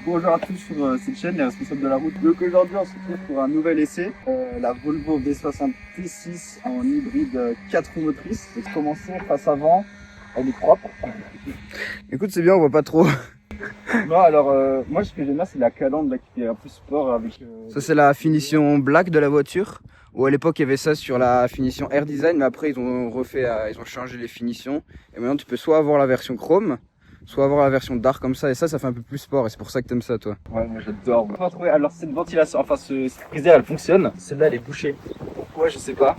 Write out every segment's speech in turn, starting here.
Bonjour à tous sur cette chaîne, les responsables de la route. Donc aujourd'hui on se retrouve pour un nouvel essai, la Volvo V60 T6 en hybride 4 roues motrices. Je vais commencer face avant, elle est propre. Écoute, c'est bien, on voit pas trop. Non, alors moi ce que j'aime bien c'est la calandre là, qui est un peu sport avec... Ça c'est la finition black de la voiture. Ou à l'époque il y avait ça sur la finition Air Design, mais après ils ont refait, ils ont changé les finitions. Et maintenant tu peux soit avoir la version chrome, soit avoir la version dark comme ça. Et ça fait un peu plus sport et c'est pour ça que t'aimes ça toi. Ouais, moi j'adore. On va trouver, alors cette ventilation, enfin cette prise d'air elle fonctionne. Celle-là elle est bouchée. Pourquoi je sais pas.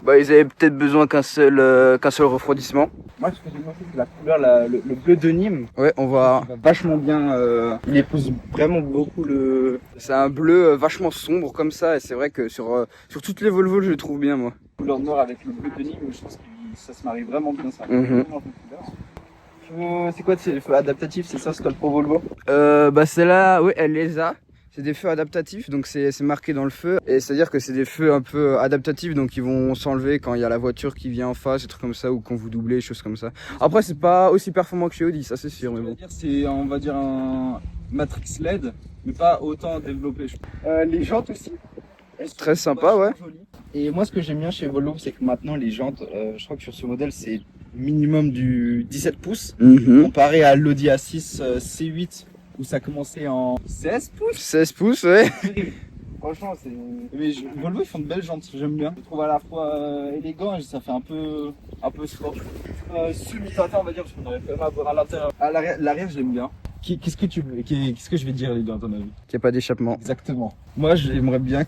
Bah ils avaient peut-être besoin qu'un seul refroidissement. Moi ce que j'aime bien c'est la couleur, le bleu de Nîmes. Ouais, on va... Il va vachement bien, il épouse vraiment beaucoup le... C'est un bleu vachement sombre comme ça et c'est vrai que sur toutes les Volvo je le trouve bien moi. couleur noire avec le bleu de Nîmes, je pense que ça se marie vraiment bien ça. C'est quoi le feu adaptatif, c'est ça, c'est toi le Pro Volvo? Bah celle-là, oui, elle les a. C'est des feux adaptatifs, donc c'est marqué dans le feu. Et c'est-à-dire que c'est des feux un peu adaptatifs, donc ils vont s'enlever quand il y a la voiture qui vient en face, des trucs comme ça, ou quand vous doublez, des choses comme ça. Après, c'est pas aussi performant que chez Audi, ça c'est sûr, mais bon. C'est, on va dire, un Matrix LED, mais pas autant développé. Les jantes aussi. Très sympa, ouais. Jolies. Et moi, ce que j'aime bien chez Volvo, c'est que maintenant, les jantes, je crois que sur ce modèle, c'est minimum du 17 pouces, comparé à l'Audi A6 C8, où ça commençait en 16 pouces. 16 pouces, ouais. Franchement, c'est. Mais Volvo, ils font de belles jantes, j'aime bien. Je trouve à la fois élégant et ça fait un peu sport. Semi-teinté, on va dire, parce qu'on aurait quand même à voir à l'intérieur. À l'arrière, je l'aime bien. Qu'est-ce que je vais dire, les gars, à ton avis? Qu'il n'y a pas d'échappement. Exactement. Moi, j'aimerais bien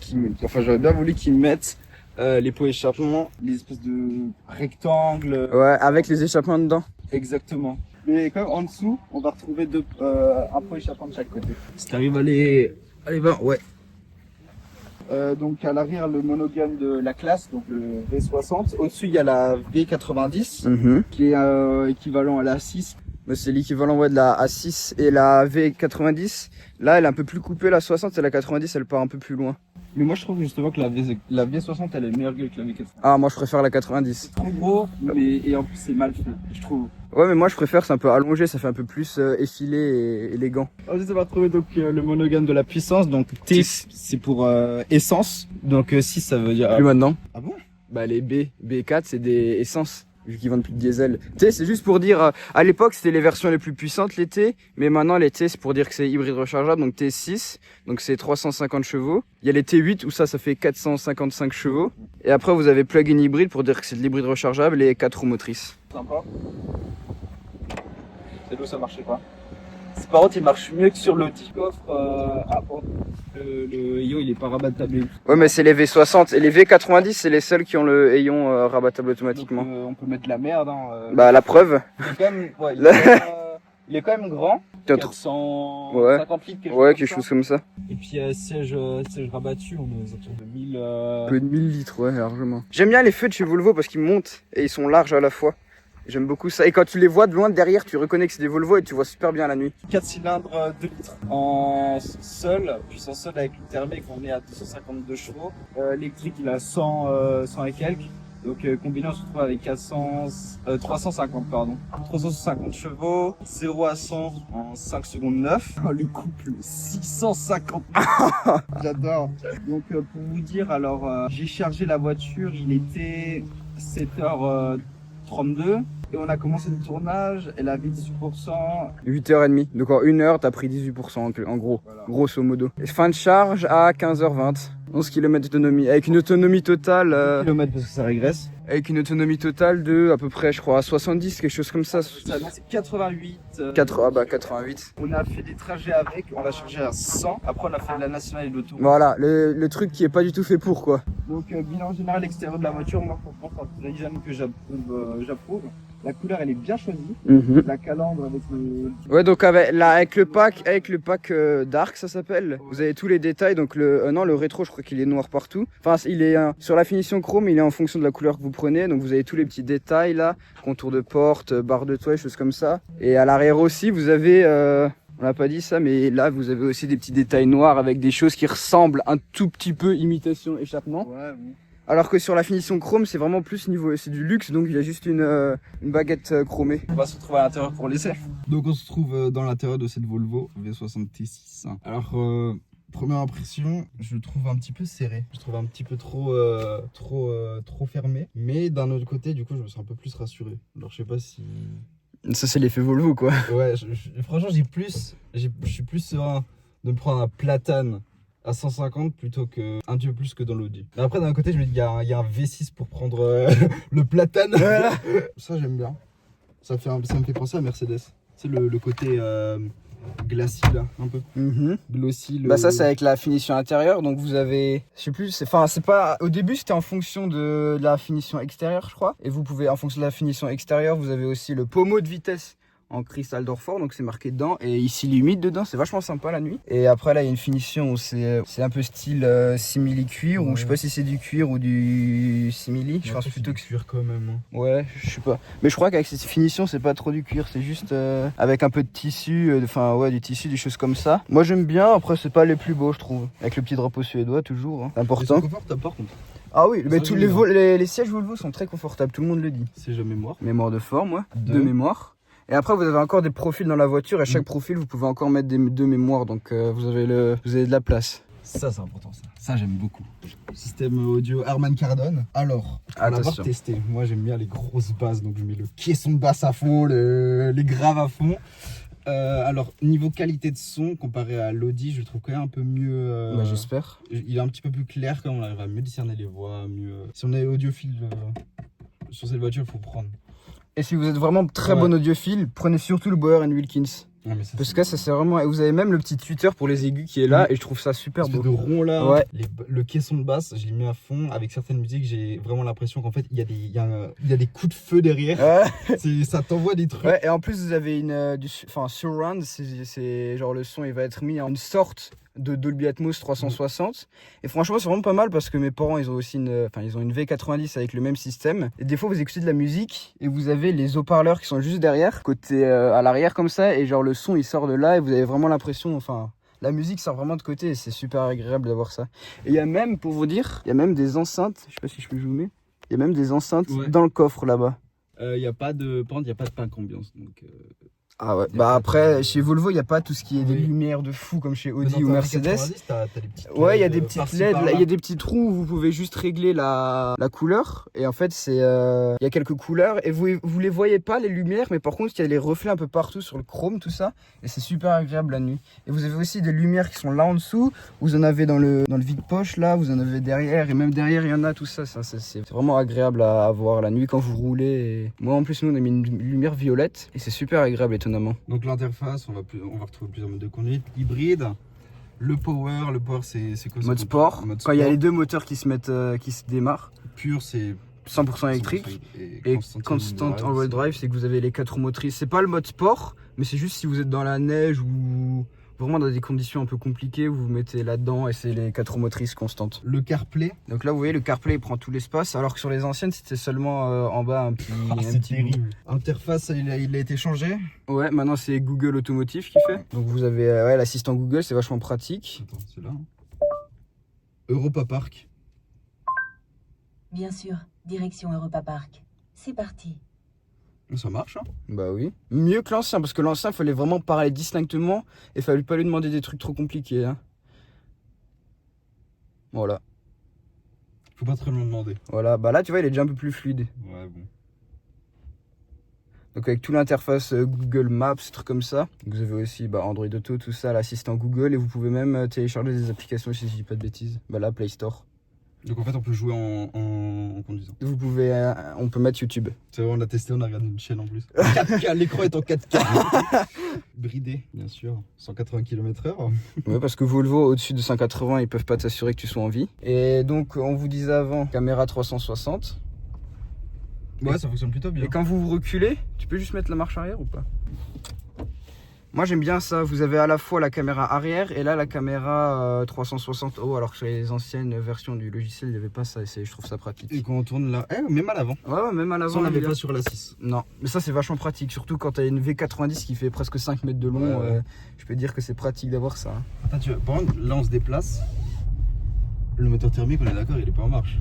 j'aurais bien voulu qu'ils mettent les pots échappements, les espèces de rectangles. Ouais, avec les échappements dedans. Exactement. Mais quand même, en dessous, on va retrouver un pot échappant de chaque côté. Si t'arrives à les voir, ouais. Donc à l'arrière, le monogame de la classe, donc le V60. Au-dessus, il y a la V90, qui est équivalent à la A6. C'est l'équivalent ouais, de la A6 et la V90. Là, elle est un peu plus coupée, la 60 et la 90, elle part un peu plus loin. Mais moi, je trouve justement que la V60, elle est meilleure que la V90. Ah, moi, je préfère la 90. En gros, et en plus, c'est mal fait, je trouve. Ouais, mais moi, je préfère, c'est un peu allongé, ça fait un peu plus effilé et élégant. Ensuite, on va retrouver donc le monogame de la puissance. Donc T, c'est pour essence. Donc 6, ça veut dire... Plus maintenant. Ah bon? Bah, les B4, c'est des essences. Vu qu'ils vendent plus de diesel. T, c'est juste pour dire, à l'époque, c'était les versions les plus puissantes, les T, mais maintenant, les T, c'est pour dire que c'est hybride rechargeable, donc T6, donc c'est 350 chevaux. Il y a les T8, où ça fait 455 chevaux. Et après, vous avez plug-in hybride pour dire que c'est de l'hybride rechargeable et 4 roues motrices. Sympa. C'est d'où ça marchait pas. Par contre, il marche mieux que sur l'Audi. Le Ayon, il est pas rabattable. Ouais, mais c'est les V60 et les V90, c'est les seuls qui ont le Ayon rabattable automatiquement. Donc, on peut mettre de la merde. Bah, la preuve. Il est quand même, il est quand même grand. 450 litres, quelque chose comme ça. Et puis, siège rabattu, on est autour de 1000. Peu de 1000 litres, ouais, largement. J'aime bien les feux de chez Volvo parce qu'ils montent et ils sont larges à la fois. J'aime beaucoup ça. Et quand tu les vois de loin derrière, tu reconnais que c'est des Volvo et tu vois super bien la nuit. 4 cylindres 2 litres. En seul, puissance seule avec le thermique, on est à 252 chevaux. Électrique, il a 100 et quelques. Donc combiné, on se retrouve avec 350 pardon. 350 chevaux, 0 à 100 en 5 secondes 9. Le couple 650. J'adore. Donc pour vous dire, alors j'ai chargé la voiture, il était 7h32 et on a commencé le tournage, elle avait 18%. 8h30, donc en 1 heure t'as pris 18% en gros, voilà. Grosso modo. Et fin de charge à 15h20, 11 km d'autonomie, avec une autonomie totale... km parce que ça régresse. Avec une autonomie totale de à peu près je crois 70, quelque chose comme ça. Non, c'est 88. 88. On a fait des trajets avec, on l'a chargé à 100. Après on a fait de la nationale et de l'autoroute. Voilà, le truc qui est pas du tout fait pour quoi. Donc bilan général extérieur de la voiture, moi franchement c'est un design que j'approuve. La couleur elle est bien choisie. La calandre avec le... Ouais, donc avec le pack Dark ça s'appelle. Vous avez tous les détails, donc le rétro je crois qu'il est noir partout. Enfin il est sur la finition chrome, il est en fonction de la couleur que vous prenez, donc vous avez tous les petits détails là, contour de porte, barre de toit, choses comme ça. Et à l'arrière aussi vous avez, on n'a pas dit ça, mais là vous avez aussi des petits détails noirs avec des choses qui ressemblent un tout petit peu imitation échappement. Ouais, oui. Alors que sur la finition chrome, c'est vraiment plus niveau, c'est du luxe, donc il y a juste une baguette chromée. On va se retrouver à l'intérieur pour l'essai. Donc on se trouve dans l'intérieur de cette Volvo V60 T6. Alors première impression, je le trouve un petit peu serré. Je le trouve un petit peu trop fermé. Mais d'un autre côté, du coup, je me sens un peu plus rassuré. Alors je sais pas si... Ça c'est l'effet Volvo quoi. Ouais, franchement, je suis plus serein de me prendre un platane à 150 plutôt que un petit peu plus que dans l'Audi. Mais après d'un côté je me dis il y a un V6 pour prendre le platane. Voilà. Ça j'aime bien. Ça me fait penser à Mercedes. C'est le côté glacis là, un peu. Glossy. Bah ça c'est avec la finition intérieure, donc vous avez, je sais plus, c'est pas, au début c'était en fonction de la finition extérieure je crois, et vous pouvez, en fonction de la finition extérieure, vous avez aussi le pommeau de vitesse en cristal d'Orfort, donc c'est marqué dedans, et ici limite dedans, c'est vachement sympa la nuit. Et après là il y a une finition où c'est un peu style simili cuir, ou je sais pas si c'est du cuir ou du simili, je pense plutôt que c'est cuir quand même. Hein. Ouais, je sais pas, mais je crois qu'avec cette finition c'est pas trop du cuir, c'est juste avec un peu de tissu, enfin ouais, du tissu, des choses comme ça. Moi j'aime bien, après c'est pas les plus beaux je trouve, avec le petit drapeau suédois toujours, hein. Important. C'est confortable par contre. Ah oui, mais tous les sièges Volvo sont très confortables, tout le monde le dit. C'est jamais mémoire. Mémoire de forme, ouais. De mémoire. Et après, vous avez encore des profils dans la voiture. Et chaque profil, vous pouvez encore mettre deux mémoires. Donc, vous avez de la place. Ça, c'est important, ça. Ça, j'aime beaucoup. Système audio Harman Kardon. Alors, on va voir tester. Moi, j'aime bien les grosses basses. Donc, je mets le caisson de basse à fond, les graves à fond. Alors, niveau qualité de son, comparé à l'Audi, je le trouve quand même un peu mieux. Bah, j'espère. Il est un petit peu plus clair quand on arrive à mieux discerner les voix. Si on est audiophile sur cette voiture, il faut prendre. Et si vous êtes vraiment très bon audiophile, prenez surtout le Bower & Wilkins. Ouais, parce que ça c'est vraiment... Et vous avez même le petit tweeter pour les aigus qui est là, et je trouve ça super beau. De rond là, ouais. Le caisson de basse, je l'ai mis à fond. Avec certaines musiques, j'ai vraiment l'impression qu'en fait, il y a des coups de feu derrière. Ça t'envoie des trucs. Ouais, et en plus, vous avez surround, c'est genre le son, il va être mis en une sorte de Dolby Atmos 360. Et franchement, c'est vraiment pas mal parce que mes parents, ils ont aussi une V90 avec le même système. Et des fois, vous écoutez de la musique et vous avez les haut-parleurs qui sont juste derrière, côté à l'arrière comme ça, et genre le son, il sort de là et vous avez vraiment l'impression, la musique sort vraiment de côté et c'est super agréable d'avoir ça. Et il y a même, pour vous dire, il y a même des enceintes, je sais pas si je peux zoomer, il y a même des enceintes dans le coffre là-bas. Il n'y a pas de pack ambiance, donc... Ah ouais, bah après chez Volvo il n'y a pas tout ce qui est des lumières de fou comme chez Audi ou Mercedes. Ouais, il y a des petites LED, il y a des petits trous où vous pouvez juste régler la couleur. Et en fait il y a quelques couleurs et vous les voyez pas les lumières, mais par contre il y a les reflets un peu partout sur le chrome, tout ça. Et c'est super agréable la nuit. Et vous avez aussi des lumières qui sont là en dessous, vous en avez dans le vide-poche là, vous en avez derrière, et même derrière il y en a, tout ça. C'est vraiment agréable à voir la nuit quand vous roulez. Et moi en plus nous on a mis une lumière violette et c'est super agréable. Donc l'interface, on va retrouver plusieurs modes de conduite. Hybride, le power c'est quoi? Mode sport, quand il y a les deux moteurs qui se démarrent. Pur, c'est 100% électrique. Et constant all-wheel drive, c'est que vous avez les 4 roues motrices. C'est pas le mode sport, mais c'est juste si vous êtes dans la neige ou vraiment dans des conditions un peu compliquées, vous vous mettez là-dedans et c'est les 4 roues motrices constantes. Le CarPlay. Donc là, vous voyez, le CarPlay il prend tout l'espace, alors que sur les anciennes, c'était seulement en bas un petit. C'est terrible. Interface, il a été changé. Ouais, maintenant c'est Google Automotive qui fait. Donc vous avez l'assistant Google, c'est vachement pratique. Attends, c'est là. Europa Park. Bien sûr, direction Europa Park. C'est parti. Ça marche, hein? Bah oui. Mieux que l'ancien, parce que l'ancien, il fallait vraiment parler distinctement et il fallait pas lui demander des trucs trop compliqués. Hein. Voilà. Faut pas trop me demander. Voilà, bah là, tu vois, il est déjà un peu plus fluide. Ouais, bon. Donc avec toute l'interface Google Maps, trucs comme ça. Vous avez aussi Android Auto, tout ça, l'assistant Google, et vous pouvez même télécharger des applications si je dis pas de bêtises. Bah là, Play Store. Donc en fait on peut jouer en conduisant. Vous pouvez, on peut mettre YouTube. C'est vrai, on a testé, on a regardé une chaîne en plus. 4K, l'écran est en 4K. Bridé, bien sûr, 180 km/h. Ouais, parce que Volvo au-dessus de 180, ils peuvent pas t'assurer que tu sois en vie. Et donc on vous disait avant, caméra 360. Ouais, ça fonctionne plutôt bien. Et quand vous reculez, tu peux juste mettre la marche arrière ou pas? Moi j'aime bien ça, vous avez à la fois la caméra arrière et là la caméra 360 haut, alors que sur les anciennes versions du logiciel il n'y avait pas ça, et je trouve ça pratique. Et quand on tourne là, même à l'avant. Ouais, même à l'avant. Ça on l'avait pas sur la 6. Non, mais ça c'est vachement pratique, surtout quand tu as une V90 qui fait presque 5 mètres de long, je peux dire que c'est pratique d'avoir ça. Attends, par exemple, là on se déplace, le moteur thermique on est d'accord, il est pas en marche.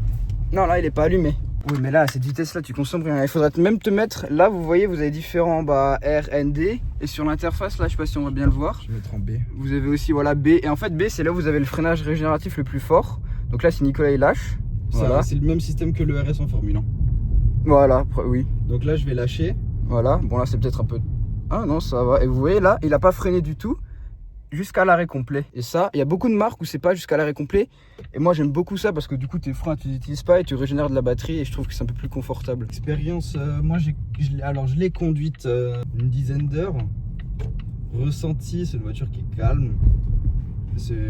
Non, là, il est pas allumé. Oui, mais là, à cette vitesse-là, tu consommes rien. Il faudrait même te mettre... Là, vous voyez, vous avez différents R, N, D. Et sur l'interface, là, je sais pas si on va bien le voir. Je vais mettre en B. Vous avez aussi, voilà, B. Et en fait, B, c'est là où vous avez le freinage régénératif le plus fort. Donc là, si Nicolas, il lâche... Voilà. C'est le même système que le RS en Formule 1. Voilà, oui. Donc là, je vais lâcher. Voilà. Bon, là, c'est peut-être un peu... Ah non, ça va. Et vous voyez, là, il a pas freiné du tout. Jusqu'à l'arrêt complet. Et ça, il y a beaucoup de marques où c'est pas jusqu'à l'arrêt complet. Et moi j'aime beaucoup ça parce que du coup tes freins tu les utilises pas et tu régénères de la batterie et je trouve que c'est un peu plus confortable. Expérience, moi je l'ai conduite une dizaine d'heures. Ressenti, c'est une voiture qui est calme.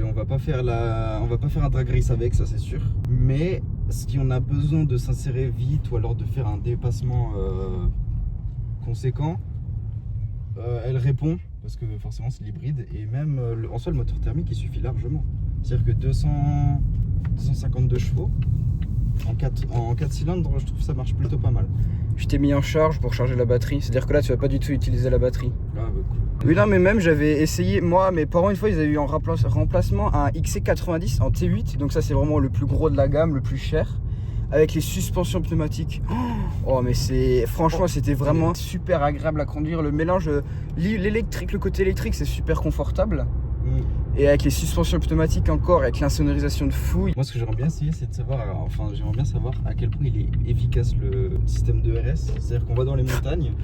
On va pas faire un drag race avec, ça c'est sûr. Mais si on a besoin de s'insérer vite ou alors de faire un dépassement conséquent, elle répond. Parce que forcément c'est l'hybride et même en soi le moteur thermique il suffit largement. C'est-à-dire que 252 chevaux en 4 cylindres, je trouve que ça marche plutôt pas mal. Je t'ai mis en charge pour charger la batterie, c'est-à-dire que là tu vas pas du tout utiliser la batterie. Ah bah cool. Oui non mais même j'avais essayé, moi mes parents une fois ils avaient eu en remplacement un XC90 en T8, donc ça c'est vraiment le plus gros de la gamme, le plus cher. Avec les suspensions pneumatiques. Oh mais c'est franchement c'était vraiment super agréable à conduire. Le mélange l'électrique, le côté électrique c'est super confortable. Et avec les suspensions pneumatiques encore, avec l'insonorisation de fou. Moi ce que j'aimerais bien essayer c'est de savoir, j'aimerais bien savoir à quel point il est efficace le système de RS. C'est-à-dire qu'on va dans les montagnes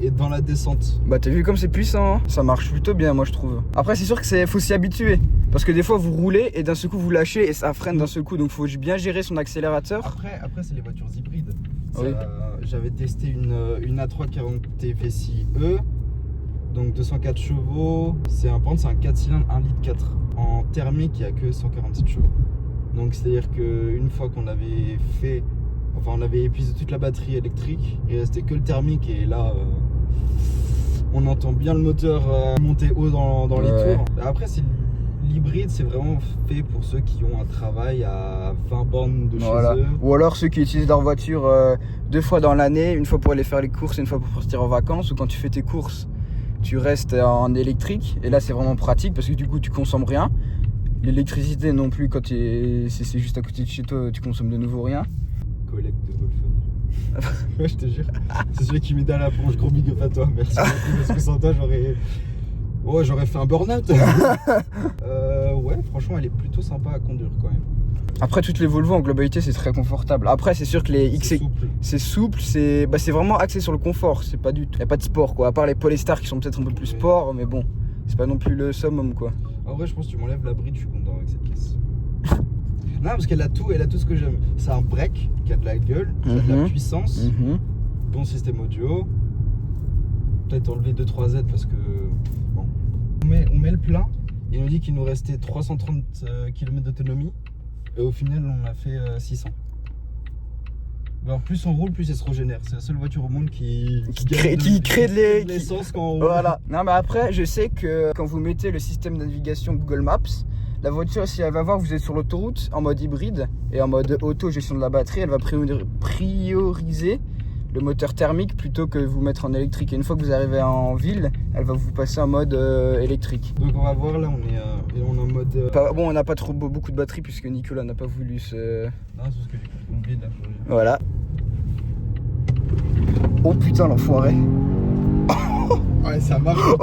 et dans la descente. Bah t'as vu comme c'est puissant, hein. Ça marche plutôt bien moi je trouve. Après c'est sûr que faut s'y habituer. Parce que des fois vous roulez et d'un seul coup vous lâchez et ça freine d'un seul coup. Donc faut bien gérer son accélérateur. Après c'est les voitures hybrides. Oui. J'avais testé une A340 TFSI E. Donc 204 chevaux. C'est un 4 cylindres 1,4 litre. En thermique il n'y a que 147 chevaux. Donc c'est à dire qu'une fois qu'on avait fait... on avait épuisé toute la batterie électrique. Il restait que le thermique et là... on entend bien le moteur monter haut dans les tours. Après, l'hybride, c'est vraiment fait pour ceux qui ont un travail à 20 bornes de chez eux. Ou alors ceux qui utilisent leur voiture 2 fois dans l'année, une fois pour aller faire les courses et une fois pour partir en vacances. Ou quand tu fais tes courses, tu restes en électrique. Et là, c'est vraiment pratique parce que du coup, tu consommes rien. L'électricité non plus, quand c'est juste à côté de chez toi, tu consommes de nouveau rien. Collecte de Wolfone. Ouais, je te jure. C'est celui qui m'aide à la plonge. Gros big up à toi. Merci beaucoup. Parce que sans toi, j'aurais fait un burn-out. Ouais, franchement, elle est plutôt sympa à conduire quand même. Après, toutes les Volvo en globalité, c'est très confortable. Après, c'est sûr que les XC, c'est souple, c'est vraiment axé sur le confort. C'est pas du tout. Y a pas de sport quoi. À part les Polestar qui sont peut-être un peu plus sport, mais bon, c'est pas non plus le summum quoi. En vrai, je pense que tu m'enlèves la bride, je suis content avec cette caisse. Non, parce qu'elle a tout ce que j'aime. C'est un break qui a de la gueule, qui a de la puissance, bon système audio. Peut-être enlever 2-3 Z parce que bon. On met le plein. Il nous dit qu'il nous restait 330 km d'autonomie. Et au final, on a fait 600. Alors, plus on roule, plus elle se régénère. C'est la seule voiture au monde qui crée de l'essence quand on roule. Voilà. Non, mais après, je sais que quand vous mettez le système de navigation Google Maps, la voiture, si elle va voir que vous êtes sur l'autoroute en mode hybride et en mode auto-gestion de la batterie, elle va prioriser le moteur thermique plutôt que vous mettre en électrique. Et une fois que vous arrivez en ville, elle va vous passer en mode électrique. Donc on va voir, là on est en mode... Bon, on n'a pas trop beaucoup de batterie puisque Nicolas n'a pas voulu se... Non, c'est parce que j'ai compris là. Voilà. Oh putain l'enfoiré. Ouais, ça marche. Ça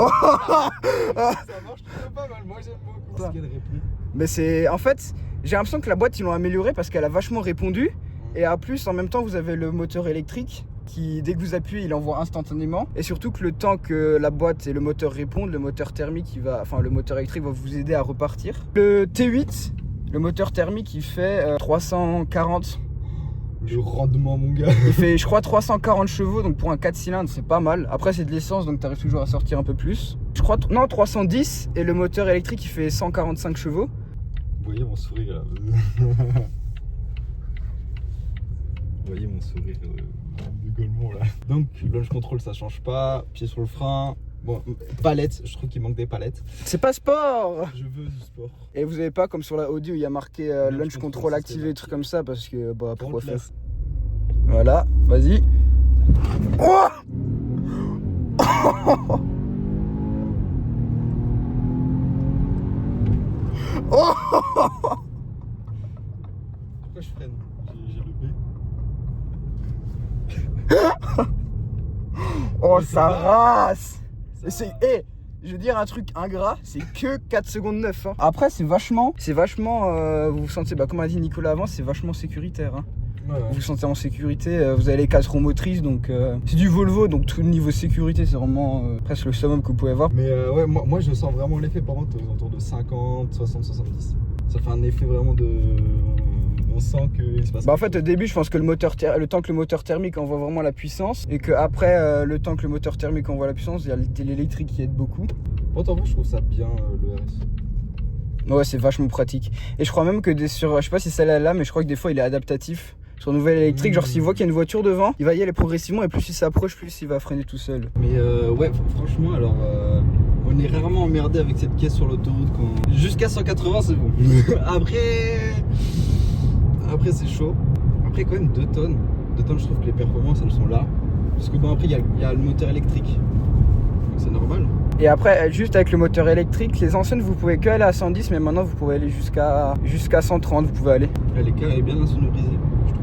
marche plutôt pas mal, moi j'aime beaucoup ce qu'elle répond. Mais c'est... En fait, j'ai l'impression que la boîte ils l'ont améliorée parce qu'elle a vachement répondu. Et à plus, en même temps, vous avez le moteur électrique qui, dès que vous appuyez, il envoie instantanément. Et surtout que le temps que la boîte et le moteur répondent, le moteur thermique, le moteur électrique va vous aider à repartir. Le T8, le moteur thermique, il fait 340. Le rendement, mon gars. Il fait, je crois, 340 chevaux, donc pour un 4 cylindres, c'est pas mal. Après, c'est de l'essence, donc tu arrives toujours à sortir un peu plus. Je crois, non, 310, et le moteur électrique, il fait 145 chevaux. Vous voyez mon sourire là. Vous voyez mon sourire de Golemont là. Donc launch control ça change pas, pied sur le frein. Bon, palettes, je trouve qu'il manque des palettes. C'est pas sport. Je veux du sport. Et vous avez pas comme sur la Audi où il y a marqué launch control activé, des trucs comme ça parce que bah pourquoi faire. Voilà, vas-y. Oh Pourquoi je freine? J'ai le B. Oh, ça race. C'est... Je veux dire un truc ingrat, c'est que 4 secondes 9. Hein. Après, c'est vachement, vous vous sentez, comme a dit Nicolas avant, c'est vachement sécuritaire. Hein. Ouais. Vous vous sentez en sécurité, vous avez les 4 roues motrices, donc c'est du Volvo, donc tout niveau sécurité, c'est vraiment presque le summum que vous pouvez avoir. Mais ouais, moi je sens vraiment l'effet par contre aux alentours de 50, 60, 70. Ça fait un effet vraiment de... On sent qu'il se passe... En fait, au début, je pense que le temps que le moteur thermique envoie vraiment la puissance, et qu'après, le temps que le moteur thermique envoie la puissance, il y a l'électrique qui aide beaucoup. Pourtant, je trouve ça bien, le RS. Ouais, c'est vachement pratique. Et je crois même que je sais pas si celle-là là, mais je crois que des fois il est adaptatif. Sur nouvelle électrique, genre s'il voit qu'il y a une voiture devant, il va y aller progressivement et plus il s'approche, plus il va freiner tout seul. Mais ouais, franchement, alors on est rarement emmerdé avec cette caisse sur l'autoroute. Jusqu'à 180, c'est bon. Après c'est chaud. Après, quand même 2 tonnes. 2 tonnes, je trouve que les performances elles sont là. Parce que bon, après, il y a le moteur électrique. Donc c'est normal. Et après, juste avec le moteur électrique, les anciennes vous pouvez que aller à 110, mais maintenant vous pouvez aller jusqu'à 130, vous pouvez aller. Elle est bien insonorisée, je trouve.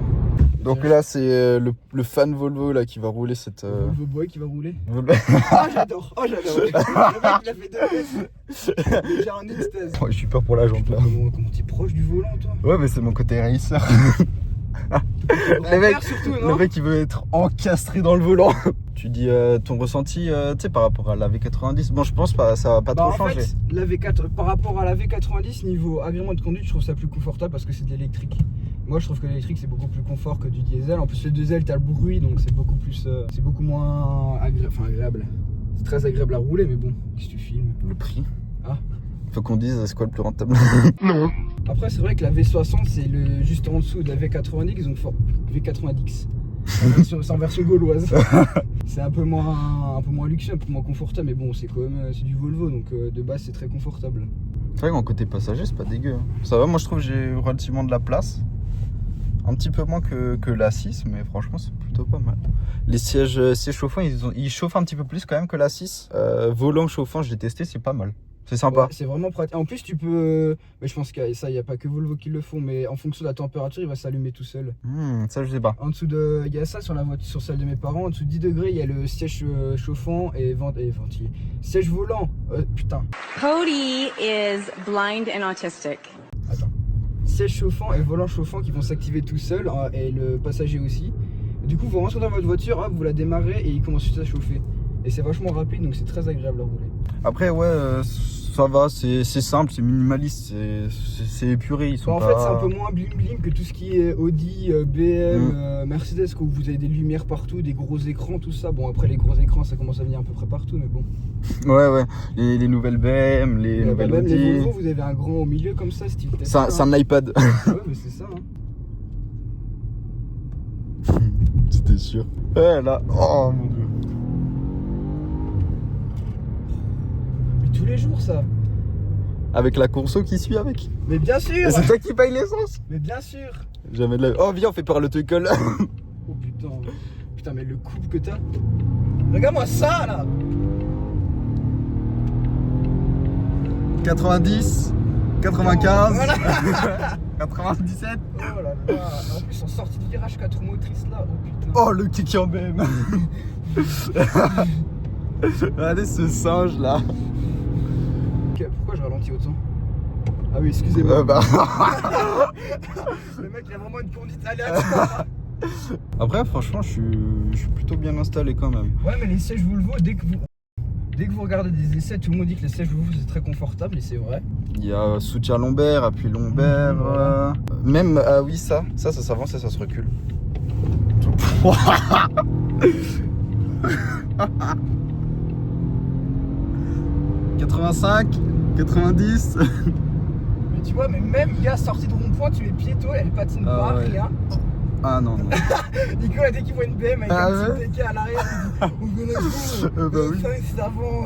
Donc là, c'est le fan Volvo là qui va rouler cette. Volvo Boy qui va rouler. Volvo. Ah, j'adore. Le mec, il a fait 2 mètres. J'ai un extase. Oh, je suis peur pour la jante là. Comment t'es proche du volant, toi? Ouais, mais c'est mon côté racer. Surtout, Le mec il veut être encastré dans le volant. Tu dis ton ressenti tu sais par rapport à la V90. Bon je pense pas ça va pas trop changer. En fait, la V4 par rapport à la V90 niveau agrément de conduite, je trouve ça plus confortable parce que c'est de l'électrique. Moi je trouve que l'électrique c'est beaucoup plus confort que du diesel. En plus le diesel t'as le bruit donc c'est beaucoup moins agréable. C'est très agréable à rouler mais bon, qu'est-ce que tu filmes? Le prix. Ah. Faut qu'on dise c'est quoi le plus rentable. Non. Après c'est vrai que la V60 c'est juste en dessous de la V90, ils ont V90. C'est en version gauloise. C'est un peu moins luxueux, un peu moins confortable, mais bon c'est quand même c'est du Volvo donc de base c'est très confortable. C'est vrai qu'en côté passager c'est pas dégueu. Hein. Ça va, moi je trouve que j'ai relativement de la place. Un petit peu moins que la 6, mais franchement c'est plutôt pas mal. Les sièges chauffants ils chauffent un petit peu plus quand même que la 6. Volant chauffant je l'ai testé, c'est pas mal. C'est sympa. Ouais, c'est vraiment pratique. En plus, tu peux. Mais je pense qu'il n'y a pas que Volvo qui le font, mais en fonction de la température, il va s'allumer tout seul. Ça, je sais pas. En dessous de. Il y a ça sur la voiture, sur celle de mes parents. En dessous de 10 degrés, il y a le siège chauffant et ventilé. Siège volant. Putain. Cody is blind and autistic. Attends. Siège chauffant et volant chauffant qui vont s'activer tout seul et le passager aussi. Du coup, vous rentrez dans votre voiture, hop, vous la démarrez et il commence juste à chauffer. Et c'est vachement rapide, donc c'est très agréable à rouler. Après, ouais, ça va, c'est simple, c'est minimaliste, c'est épuré. Ils sont en fait, c'est un peu moins bling bling que tout ce qui est Audi, BM, Mercedes, où vous avez des lumières partout, des gros écrans, tout ça. Bon, après, les gros écrans, ça commence à venir à peu près partout, mais bon. Ouais, les nouvelles BM, les nouvelles même Audi. les Volvo, vous avez un grand au milieu comme ça, style Tesla. C'est un iPad. Ouais, mais c'est ça, hein. C'était sûr. Ouais, là, oh mon dieu. Tous les jours ça. Avec la conso qui suit avec. Mais bien sûr. C'est toi qui paye l'essence. Mais bien sûr. Jamais de la... Oh viens on fait par le tuckle. Oh putain. Putain mais le couple que t'as. Regarde-moi ça là. 90 95 voilà. 97. Oh là là. En plus en sortie de virage 4 roues motrices là. Oh putain. Oh le kiki en BM. Regardez ce singe là. Pourquoi je ralentis autant? Ah oui, excusez-moi. Le mec il a vraiment une conduite aléatoire. Après franchement je suis plutôt bien installé quand même. Ouais mais les sièges Volvo dès que vous regardez des essais, tout le monde dit que les sièges Volvo c'est très confortable et c'est vrai. Il y a soutien lombaire, appui lombaire, voilà. Même oui ça s'avance et ça se recule. 85, 90. Mais tu vois, mais même gars sorti de rond-point, tu mets piéto, elle patine pas, ouais. rien. Ah non. Nicolas, dès qu'il voit une BM avec un petit TK à l'arrière, il dit oui. c'est avant.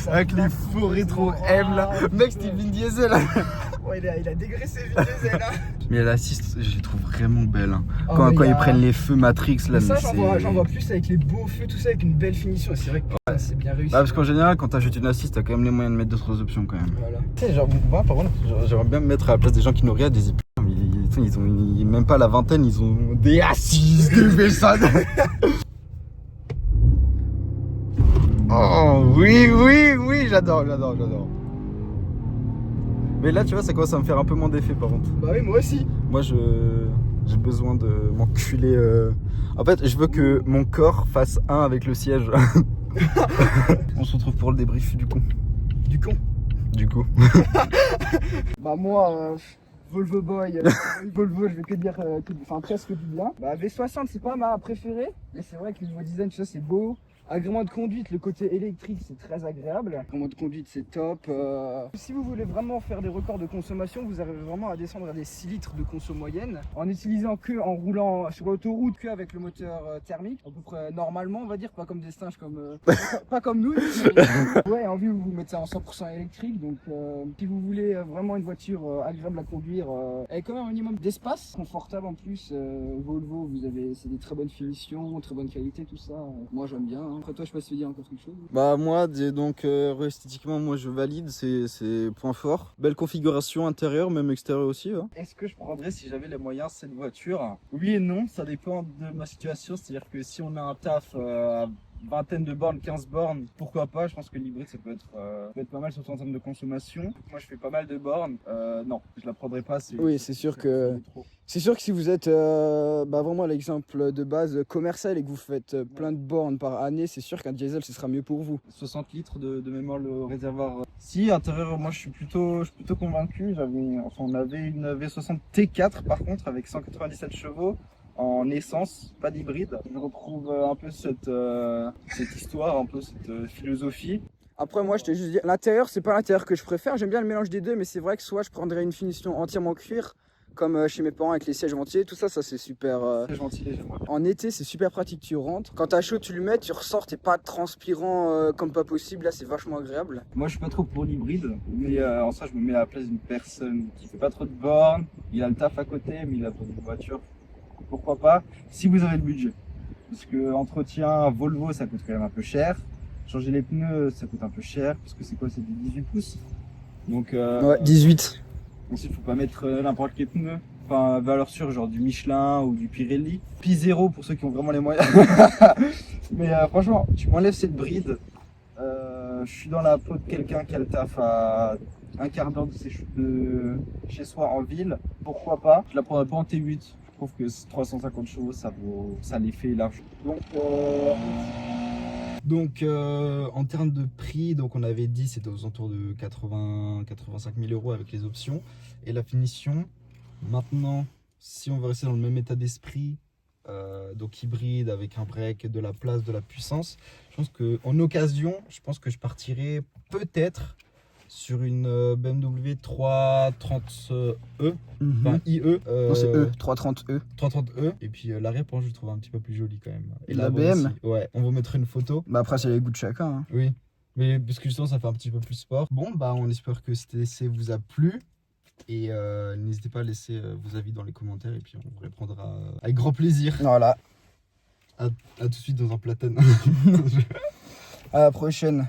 Avec les faux rétro M là. Mec, c'était Vin Diesel. Ouais, il a dégraissé Vin Diesel là. Mais la 6, je les trouve vraiment belle. Hein. Oh, quand ils prennent les feux Matrix là. Mais ça, j'en vois plus avec les beaux feux, tout ça, avec une belle finition. C'est vrai que putain, c'est bien réussi. Ah, parce qu'en général, quand t'achètes une assist, t'as quand même les moyens de mettre d'autres options quand même. Voilà. Tu sais, genre, moi, par contre, j'aimerais bien me mettre à la place des gens qui nous regardent, des ils ont même pas la vingtaine, ils ont des assises, des Vesson. Oui, j'adore. Mais là, tu vois, ça commence à me faire un peu moins d'effet par contre. Bah oui, moi aussi. Moi, j'ai besoin de m'enculer. En fait, je veux que mon corps fasse un avec le siège. On se retrouve pour le débrief du coup. Du coup. Bah moi, Volvo Boy, Volvo, je vais que dire, presque du bien. Bah V60 c'est pas ma préférée, mais c'est vrai que le niveau design, tu vois, c'est beau. Agrément de conduite, le côté électrique c'est très agréable. Agrément de conduite c'est top. Si vous voulez vraiment faire des records de consommation, vous arrivez vraiment à descendre à des 6 litres de conso moyenne en utilisant en roulant sur l'autoroute avec le moteur thermique. À peu près normalement on va dire, pas comme des singes pas comme nous. Ouais, en vue vous mettez en 100% électrique, donc si vous voulez vraiment une voiture agréable à conduire avec quand même un minimum d'espace, confortable en plus, Volvo c'est des très bonnes finitions, très bonne qualité, tout ça. Moi j'aime bien. Après toi, je sais pas si tu veux dire encore quelque chose. Bah moi, donc esthétiquement, moi je valide, c'est point fort. Belle configuration intérieure, même extérieure aussi. Hein. Est-ce que je prendrais si j'avais les moyens cette voiture? Oui et non, ça dépend de ma situation. C'est-à-dire que si on a un taf à vingtaine de bornes, 15 bornes, pourquoi pas? Je pense que l'hybride ça peut être pas mal, surtout en termes de consommation. Moi je fais pas mal de bornes. Non, je la prendrais pas. Oui, c'est sûr que si vous êtes vraiment l'exemple de base commercial et que vous faites plein de bornes par année, c'est sûr qu'un diesel ce sera mieux pour vous. 60 litres de mémoire le réservoir. Si, intérieur, moi je suis plutôt convaincu. On avait une V60 T4 par contre avec 197 chevaux en essence, pas d'hybride. Je retrouve un peu cette histoire, un peu cette philosophie. Après moi je t'ai juste dit, l'intérieur c'est pas l'intérieur que je préfère, j'aime bien le mélange des deux, mais c'est vrai que soit je prendrais une finition entièrement cuir, comme chez mes parents avec les sièges ventilés, tout ça c'est super. C'est gentil, j'aimerais. En été c'est super pratique, tu rentres, quand t'as chaud tu le mets, tu ressors, t'es pas transpirant comme pas possible, là c'est vachement agréable. Moi je suis pas trop pour l'hybride, mais en ça je me mets à la place d'une personne qui fait pas trop de bornes, il a le taf à côté, mais il a besoin d'une voiture. Pourquoi pas, si vous avez le budget. Parce que entretien Volvo ça coûte quand même un peu cher. Changer les pneus ça coûte un peu cher, parce que c'est quoi, c'est du 18 pouces. Donc Ouais, 18. ensuite faut pas mettre n'importe quel pneu. Enfin valeur sûre, genre du Michelin ou du Pirelli. Pi 0 pour ceux qui ont vraiment les moyens. Mais franchement, tu m'enlèves cette bride. Je suis dans la peau de quelqu'un qui a le taf à un quart d'heure de chez soi en ville. Pourquoi pas? Je la prendrais pas en T8. Je trouve que 350 chevaux, ça les fait large. Donc en termes de prix, donc on avait dit c'était aux alentours de 80-85 000 euros avec les options et la finition. Maintenant, si on veut rester dans le même état d'esprit, donc hybride avec un break, de la place, de la puissance, je pense qu'en occasion, je pense que je partirais peut-être sur une BMW 330e, enfin IE. Non c'est E, 330E. 330e. Et puis l'arrière-plan, je le trouve un petit peu plus joli quand même. Et la l'avant BM aussi. Ouais, on vous mettra une photo. Bah après c'est les goûts de chacun. Hein. Oui, mais parce que justement ça fait un petit peu plus sport. Bon, bah on espère que cet essai vous a plu. Et n'hésitez pas à laisser vos avis dans les commentaires et puis on vous répondra avec grand plaisir. Voilà, À tout de suite dans un platane. à la prochaine.